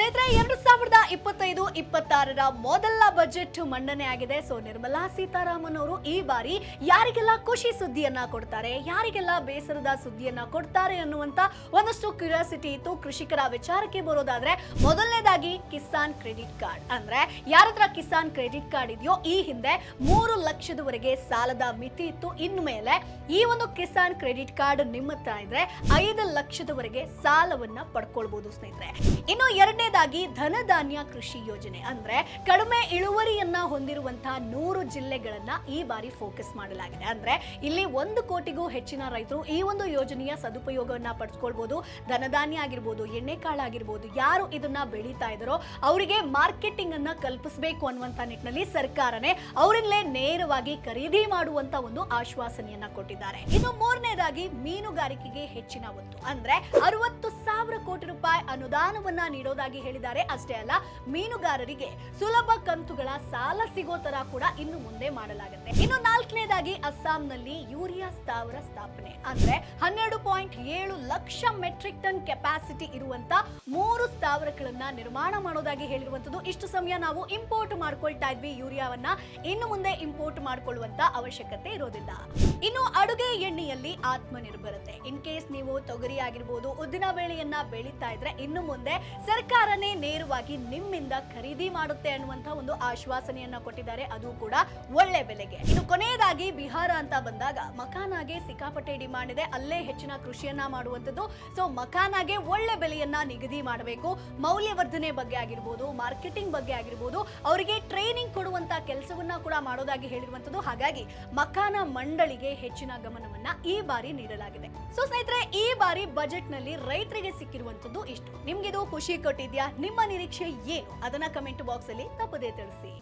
ಸ್ನೇಹಿತರೆ 2025-26ರ ಮೊದಲ ಬಜೆಟ್ ಮಂಡನೆ ಆಗಿದೆ. ಸೊ ನಿರ್ಮಲಾ ಸೀತಾರಾಮನ್ ಅವರು ಈ ಬಾರಿ ಯಾರಿಗೆಲ್ಲ ಖುಷಿ ಸುದ್ದಿಯನ್ನ ಕೊಡ್ತಾರೆ, ಯಾರಿಗೆಲ್ಲ ಬೇಸರದ ಸುದ್ದಿಯನ್ನ ಕೊಡ್ತಾರೆ ಅನ್ನುವಂತ ಒಂದಷ್ಟು ಕ್ಯೂರಿಯಾಸಿಟಿ ಇತ್ತು. ಕೃಷಿಕರ ವಿಚಾರಕ್ಕೆ ಬರೋದಾದ್ರೆ ಮೊದಲನೇದಾಗಿ ಕಿಸಾನ್ ಕ್ರೆಡಿಟ್ ಕಾರ್ಡ್, ಅಂದ್ರೆ ಯಾರತ್ರ ಕಿಸಾನ್ ಕ್ರೆಡಿಟ್ ಕಾರ್ಡ್ ಇದೆಯೋ ಈ ಹಿಂದೆ 3 ಲಕ್ಷದವರೆಗೆ ಸಾಲದ ಮಿತಿ ಇತ್ತು. ಇನ್ನು ಮೇಲೆ ಈ ಒಂದು ಕಿಸಾನ್ ಕ್ರೆಡಿಟ್ ಕಾರ್ಡ್ ನಿಮ್ಮ ಹತ್ರ ಇದ್ರೆ 5 ಲಕ್ಷದವರೆಗೆ ಸಾಲವನ್ನ ಪಡ್ಕೊಳ್ಬಹುದು ಸ್ನೇಹಿತರೆ. ಇನ್ನು ಎರಡನೇದಾಗಿ ಧನಧಾನ್ಯ ಕೃಷಿ ಯೋಜನೆ, ಅಂದ್ರೆ ಕಡಿಮೆ ಇಳುವರಿಯನ್ನ ಹೊಂದಿರುವಂತಹ 100 ಜಿಲ್ಲೆಗಳನ್ನ ಈ ಬಾರಿ ಫೋಕಸ್ ಮಾಡಲಾಗಿದೆ. ಅಂದ್ರೆ ಇಲ್ಲಿ 1 ಕೋಟಿಗೂ ಹೆಚ್ಚಿನ ರೈತರು ಈ ಒಂದು ಯೋಜನೆಯ ಸದುಪಯೋಗವನ್ನ ಪಡಿಸ್ಕೊಳ್ಬಹುದು. ಧನಧಾನ್ಯ ಆಗಿರ್ಬೋದು, ಎಣ್ಣೆಕಾಳು ಆಗಿರ್ಬೋದು, ಯಾರು ಇದನ್ನ ಬೆಳೀತಾ ಇದಾರೋ ಅವರಿಗೆ ಮಾರ್ಕೆಟಿಂಗ್ ಅನ್ನ ಕಲ್ಪಿಸಬೇಕು ಅನ್ನುವಂತ ನಿಟ್ಟಿನಲ್ಲಿ ಸರ್ಕಾರನೇ ಅವರಿಂದಲೇ ನೇರವಾಗಿ ಖರೀದಿ ಮಾಡುವಂತ ಒಂದು ಆಶ್ವಾಸನೆಯನ್ನ ಕೊಟ್ಟಿದ್ದಾರೆ. ಇನ್ನು ಮೂರನೇದಾಗಿ ಮೀನುಗಾರಿಕೆಗೆ ಹೆಚ್ಚಿನ ಒತ್ತು, ಅಂದ್ರೆ 60,000 ಕೋಟಿ ರೂಪಾಯಿ ಅನುದಾನವನ್ನ ನೀಡೋದಾಗಿ ಹೇಳಿದ್ದಾರೆ. ಅಷ್ಟೇ ಅಲ್ಲ, ಮೀನುಗಾರರಿಗೆ ಸುಲಭ ಕಂತುಗಳ ಸಾಲ ಸಿಗೋ ತರ ಕೂಡ ಇನ್ನು ಮುಂದೆ ಮಾಡಲಾಗುತ್ತೆ. ಇನ್ನು ನಾಲ್ಕನೇದಾಗಿ ಅಸ್ಸಾಂನಲ್ಲಿ ಯೂರಿಯಾ ಸ್ಥಾವರ ಸ್ಥಾಪನೆ, ಅಂದ್ರೆ 12.7 ಲಕ್ಷ ಮೆಟ್ರಿಕ್ ಟನ್ ಕೆಪಾಸಿಟಿ ಇರುವಂತ 3 ಸ್ಥಾವರಗಳನ್ನ ನಿರ್ಮಾಣ ಮಾಡೋದಾಗಿ ಹೇಳಿರುವಂತದ್ದು. ಇಷ್ಟು ಸಮಯ ನಾವು ಇಂಪೋರ್ಟ್ ಮಾಡ್ಕೊಳ್ತಾ ಇದ್ವಿ ಯೂರಿಯಾವನ್ನ, ಇನ್ನು ಮುಂದೆ ಇಂಪೋರ್ಟ್ ಮಾಡ್ಕೊಳ್ಳುವಂತ ಅವಶ್ಯಕತೆ ಇರೋದಿಲ್ಲ. ಇನ್ನು ಅಡುಗೆ ಎಣ್ಣೆಯಲ್ಲಿ ಆತ್ಮನಿರ್ಭರತೆ, ಇನ್ ಕೇಸ್ ನೀವು ತೊಗರಿ ಆಗಿರ್ಬೋದು, ಉದ್ದಿನ ಬೇಳೆಯನ್ನ ಬೆಳೀತಾ ಇದ್ರೆ ಇನ್ನು ಮುಂದೆ ಸರ್ಕಾರನೇ ನೇರವಾಗಿ ನಿಮ್ಮಿಂದ ಖರೀದಿ ಮಾಡುತ್ತೆ ಅನ್ನುವಂತ ಒಂದು ಆಶ್ವಾಸನೆಯನ್ನ ಕೊಟ್ಟಿದ್ದಾರೆ, ಅದು ಕೂಡ ಒಳ್ಳೆ ಬೆಲೆಗೆ. ಇನ್ನು ಕೊನೆಯದಾಗಿ ಬಿಹಾರ ಅಂತ ಬಂದಾಗ ಮಖಾನಾಗೆ ಸಿಕ್ಕಾಪಟ್ಟೆ ಡಿಮಾಂಡ್ ಇದೆ, ಅಲ್ಲೇ ಹೆಚ್ಚಿನ ಕೃಷಿಯನ್ನ ಮಾಡುವಂಥದ್ದು. ಸೊ ಮಖಾನಾಗೆ ಒಳ್ಳೆ ಬೆಲೆಯನ್ನ ನಿಗದಿ ಮಾಡಬೇಕು. ಮೌಲ್ಯವರ್ಧನೆ ಬಗ್ಗೆ ಆಗಿರ್ಬೋದು, ಮಾರ್ಕೆಟಿಂಗ್ ಬಗ್ಗೆ ಆಗಿರ್ಬೋದು, ಅವರಿಗೆ ಟ್ರೈನಿಂಗ್ ಕೊಡುವಂತ ಕೆಲಸವನ್ನ ಕೂಡ ಮಾಡೋದಾಗಿ ಹೇಳಿರುವಂತದ್ದು. ಹಾಗಾಗಿ ಮಖಾನ ಮಂಡಳಿಗೆ ಹೆಚ್ಚಿನ ಗಮನವನ್ನ ಈ ಬಾರಿ ನೀಡಲಾಗಿದೆ. ಸೊ ಸ್ನೇಹಿತರೆ, ಈ ಬಾರಿ ಬಜೆಟ್ ನಲ್ಲಿ ರೈತರಿಗೆ ಸಿಕ್ಕಿರುವಂತದ್ದು ಇಷ್ಟು. ನಿಮ್ಗಿದು ಖುಷಿ ಕೊಟ್ಟಿದ್ಯಾ? ನಿಮ್ಮ ನಿರೀಕ್ಷೆ ಏನು? ಅದನ್ನ ಕಮೆಂಟ್ ಬಾಕ್ಸ್ ಅಲ್ಲಿ ತಪ್ಪದೇ ತಿಳಿಸಿ.